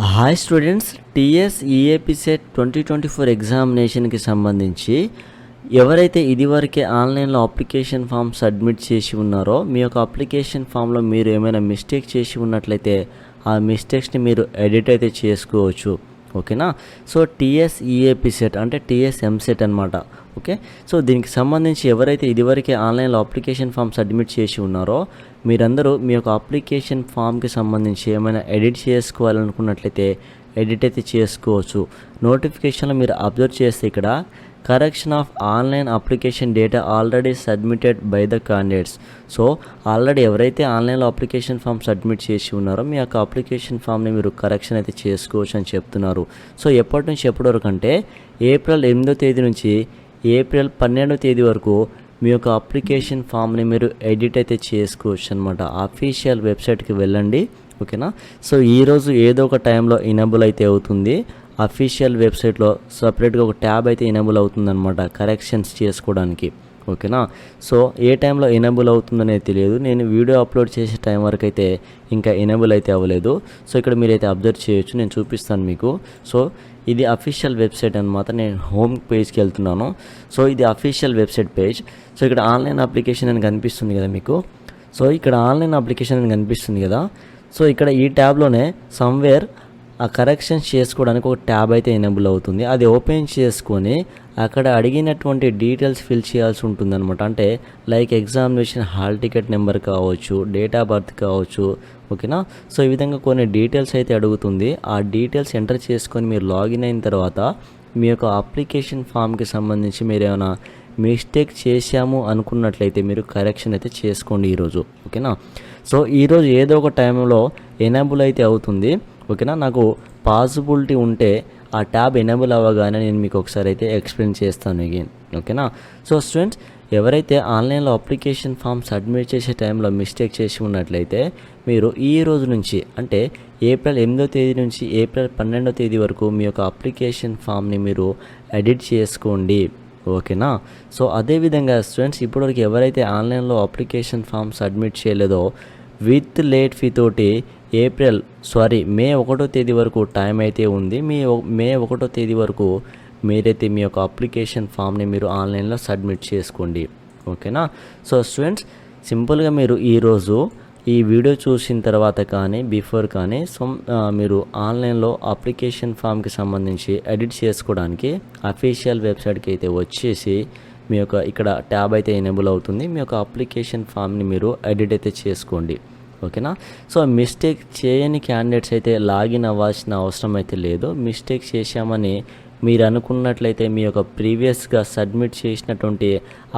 Hi students, TS EAP set 2024 ఎగ్జామినేషన్కి సంబంధించి ఎవరైతే ఇదివరకే ఆన్లైన్లో అప్లికేషన్ ఫామ్ సబ్మిట్ చేసి ఉన్నారో మీ యొక్క అప్లికేషన్ ఫామ్లో మీరు ఏమైనా మిస్టేక్ చేసి ఉన్నట్లయితే ఆ మిస్టేక్స్ని మీరు ఎడిట్ అయితే చేసుకోవచ్చు. ఓకేనా. సో టీఎస్ ఈఏపీ సెట్ అంటే టీఎస్ ఎంసెట్ అనమాట. ఓకే. సో దీనికి సంబంధించి ఎవరైతే ఇదివరకే ఆన్లైన్లో అప్లికేషన్ ఫామ్ సబ్మిట్ చేసి ఉన్నారో మీరందరూ మీ యొక్క అప్లికేషన్ ఫామ్కి సంబంధించి ఏమైనా ఎడిట్ చేసుకోవాలనుకున్నట్లయితే ఎడిట్ అయితే చేసుకోవచ్చు. నోటిఫికేషన్లో మీరు అబ్జర్వ్ చేస్తే ఇక్కడ correction of online application data already submitted by the candidates. So already ఎవరైతే ఆన్లైన్లో అప్లికేషన్ ఫామ్ సబ్మిట్ చేసి ఉన్నారో మీ యొక్క అప్లికేషన్ ఫామ్ని మీరు కరెక్షన్ అయితే చేసుకోవచ్చు అని చెప్తున్నారు. సో ఎప్పటి నుంచి ఎప్పటి వరకు అంటే ఏప్రిల్ 8వ తేదీ నుంచి ఏప్రిల్ 12వ తేదీ వరకు మీ యొక్క అప్లికేషన్ ఫామ్ని మీరు ఎడిట్ అయితే చేసుకోవచ్చు అనమాట. అఫీషియల్ వెబ్సైట్కి వెళ్ళండి. ఓకేనా. సో ఈరోజు ఏదో ఒక టైంలో ఇనబుల్ అయితే అవుతుంది. అఫీషియల్ వెబ్సైట్లో సపరేట్గా ఒక ట్యాబ్ అయితే ఇనబుల్ అవుతుందన్నమాట కరెక్షన్స్ చేసుకోవడానికి. ఓకేనా. సో ఏ టైంలో ఎనేబుల్ అవుతుందనేది తెలియదు. నేను వీడియో అప్లోడ్ చేసే టైం వరకు అయితే ఇంకా ఎనేబుల్ అయితే అవ్వలేదు. సో ఇక్కడ మీరైతే అబ్జర్వ్ చేయొచ్చు, నేను చూపిస్తాను మీకు. సో ఇది అఫీషియల్ వెబ్సైట్ అనమాట. నేను హోమ్ పేజ్కి వెళ్తున్నాను. సో ఇది అఫీషియల్ వెబ్సైట్ పేజ్. సో ఇక్కడ ఆన్లైన్ అప్లికేషన్ అని కనిపిస్తుంది కదా మీకు. సో ఇక్కడ ఆన్లైన్ అప్లికేషన్ అని కనిపిస్తుంది కదా. సో ఇక్కడ ఈ ట్యాబ్లోనే సమ్వేర్ ఆ కరెక్షన్స్ చేసుకోవడానికి ఒక ట్యాబ్ అయితే ఎనేబుల్ అవుతుంది. అది ఓపెన్ చేసుకొని అక్కడ అడిగినటువంటి డీటెయిల్స్ ఫిల్ చేయాల్సి ఉంటుందన్నమాట. అంటే like examination hall ticket number కావచ్చు, డేట్ ఆఫ్ బర్త్ కావచ్చు. ఓకేనా. సో ఈ విధంగా కొన్ని డీటెయిల్స్ అయితే అడుగుతుంది. ఆ డీటెయిల్స్ ఎంటర్ చేసుకొని మీరు లాగిన్ అయిన తర్వాత మీ యొక్క అప్లికేషన్ ఫామ్కి సంబంధించి మీరు ఏమైనా మిస్టేక్ చేశాము అనుకున్నట్లయితే మీరు కరెక్షన్ అయితే చేసుకోండి ఈరోజు. ఓకేనా. సో ఈరోజు ఏదో ఒక టైంలో ఎనేబుల్ అయితే అవుతుంది. ఓకేనా. నాకు పాసిబిలిటీ ఉంటే ఆ ట్యాబ్ ఎనేబుల్ అవ్వగానే నేను మీకు ఒకసారి అయితే ఎక్స్ప్లెయిన్ చేస్తాను అగైన్. ఓకేనా. సో స్టూడెంట్స్, ఎవరైతే ఆన్లైన్లో అప్లికేషన్ ఫామ్ సబ్మిట్ చేసే టైంలో మిస్టేక్ చేసి ఉన్నట్లయితే మీరు ఈ రోజు నుంచి అంటే ఏప్రిల్ 8వ తేదీ నుంచి ఏప్రిల్ 12వ తేదీ వరకు మీ యొక్క అప్లికేషన్ ఫామ్ని మీరు ఎడిట్ చేసుకోండి. ఓకేనా. సో అదేవిధంగా స్టూడెంట్స్, ఇప్పటివరకు ఎవరైతే ఆన్లైన్లో అప్లికేషన్ ఫామ్ సబ్మిట్ చేయలేదో విత్ లేట్ ఫీ తోటి మే 1వ తేదీ వరకు టైం అయితే ఉంది. మే 1వ తేదీ వరకు మీరైతే మీ యొక్క అప్లికేషన్ ఫామ్ని మీరు ఆన్లైన్లో సబ్మిట్ చేసుకోండి. ఓకేనా. సో స్టూడెంట్స్, సింపుల్గా మీరు ఈరోజు ఈ వీడియో చూసిన తర్వాత కానీ బిఫోర్ కానీ మీరు ఆన్లైన్లో అప్లికేషన్ ఫామ్కి సంబంధించి ఎడిట్ చేసుకోవడానికి అఫీషియల్ వెబ్సైట్కి అయితే వచ్చేసి మీ యొక్క ఇక్కడ ట్యాబ్ అయితే ఎనేబుల్ అవుతుంది. మీ యొక్క అప్లికేషన్ ఫామ్ని మీరు ఎడిట్ అయితే చేసుకోండి. ఓకేనా. సో మిస్టేక్ చేయని క్యాండిడేట్స్ అయితే లాగిన్ అవ్వాల్సిన అవసరం అయితే లేదు. మిస్టేక్ చేశామని మీరు అనుకున్నట్లయితే మీ యొక్క ప్రీవియస్గా సబ్మిట్ చేసినటువంటి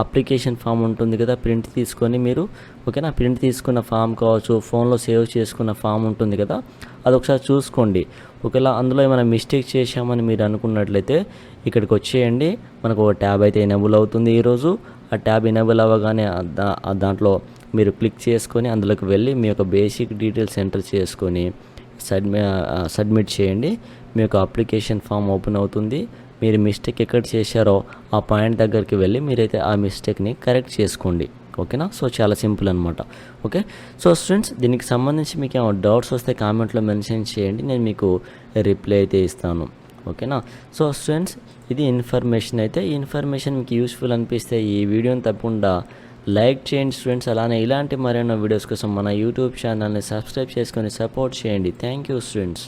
అప్లికేషన్ ఫామ్ ఉంటుంది కదా, ప్రింట్ తీసుకొని మీరు ఓకేనా, ప్రింట్ తీసుకున్న ఫామ్ కావచ్చు, ఫోన్లో సేవ్ చేసుకున్న ఫామ్ ఉంటుంది కదా, అది ఒకసారి చూసుకోండి. ఒకవేళ అందులో ఏమైనా మిస్టేక్ చేశామని మీరు అనుకున్నట్లయితే ఇక్కడికి వచ్చేయండి. మనకు ఒక ట్యాబ్ అయితే ఎనేబుల్ అవుతుంది ఈరోజు. ఆ ట్యాబ్ ఎనేబుల్ అవ్వగానే దాంట్లో మీరు క్లిక్ చేసుకొని అందులోకి వెళ్ళి మీ యొక్క బేసిక్ డీటెయిల్స్ ఎంటర్ చేసుకొని సబ్మిట్ చేయండి. మీ యొక్క అప్లికేషన్ ఫామ్ ఓపెన్ అవుతుంది. మీరు మిస్టేక్ ఎక్కడ చేశారో ఆ పాయింట్ దగ్గరికి వెళ్ళి మీరైతే ఆ మిస్టేక్ని కరెక్ట్ చేసుకోండి. ఓకేనా. సో చాలా సింపుల్ అనమాట. ఓకే. సో స్టూడెంట్స్, దీనికి సంబంధించి మీకు ఏమైనా డౌట్స్ వస్తే కామెంట్లో మెన్షన్ చేయండి, నేను మీకు రిప్లై అయితే ఇస్తాను. ఓకేనా. సో స్టూడెంట్స్, ఇది ఇన్ఫర్మేషన్ అయితే. ఈ ఇన్ఫర్మేషన్ మీకు యూస్ఫుల్ అనిపిస్తే ఈ వీడియోని తప్పకుండా లైక్ చేయండి స్టూడెంట్స్. అలానే ఇలాంటి మరెన్నో వీడియోస్ కోసం మన యూట్యూబ్ ఛానల్ని సబ్స్క్రైబ్ చేసుకొని సపోర్ట్ చేయండి. Thank you students.